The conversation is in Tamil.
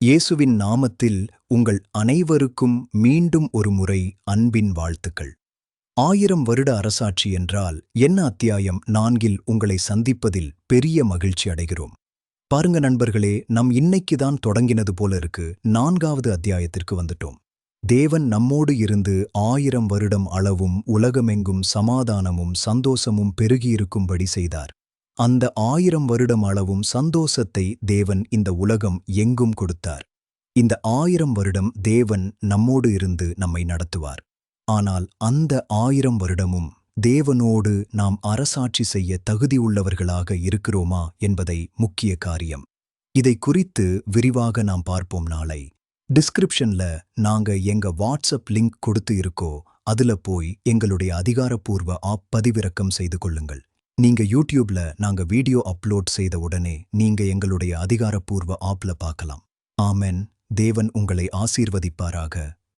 இயேசுவின் நாமத்தில் உங்கள் அனைவருக்கும் மீண்டும் ஒரு முறை அன்பின் வாழ்த்துக்கள். 1000 வருட அரசாட்சி என்றால் என்ன அத்தியாயம் 4இல் உங்களை சந்திப்பதில் பெரிய மகிழ்ச்சி அடைகிறோம். பாருங்க நண்பர்களே, இன்னைக்கு தான் தொடங்கினது போல இருக்கு. 4வது அத்தியாயத்திற்கு வந்துட்டோம். தேவன் நம்மோடு இருந்து 1000 வருடம் அளவும் உலகமெங்கும் சமாதானமும் சந்தோஷமும் பெருகியிருக்கும்படி செய்தார். அந்த 1000 வருடம் அளவும் சந்தோஷத்தை தேவன் இந்த உலகம் எங்கும் கொடுத்தார். இந்த 1000 வருடம் தேவன் நம்மோடு இருந்து நம்மை நடத்துவார். ஆனால் அந்த 1000 வருடமும் தேவனோடு நாம் அரசாட்சி செய்ய தகுதியுள்ளவர்களாக இருக்கிறோமா என்பதை முக்கிய காரியம். இதை குறித்து விரிவாக நாம் பார்ப்போம் நாளை. டிஸ்கிரிப்ஷன்ல நாங்க எங்க வாட்ஸ்அப் லிங்க் கொடுத்து இருக்கோ, அதுல போய் எங்களுடைய அதிகாரப்பூர்வ ஆப் பதிவிறக்கம் செய்து கொள்ளுங்கள். நீங்க யூடியூப்ல நாங்க வீடியோ அப்லோட் செய்த உடனே நீங்க எங்களுடைய அதிகாரப்பூர்வ ஆப்ல பார்க்கலாம். ஆமென். தேவன் உங்களை ஆசீர்வதிப்பாராக.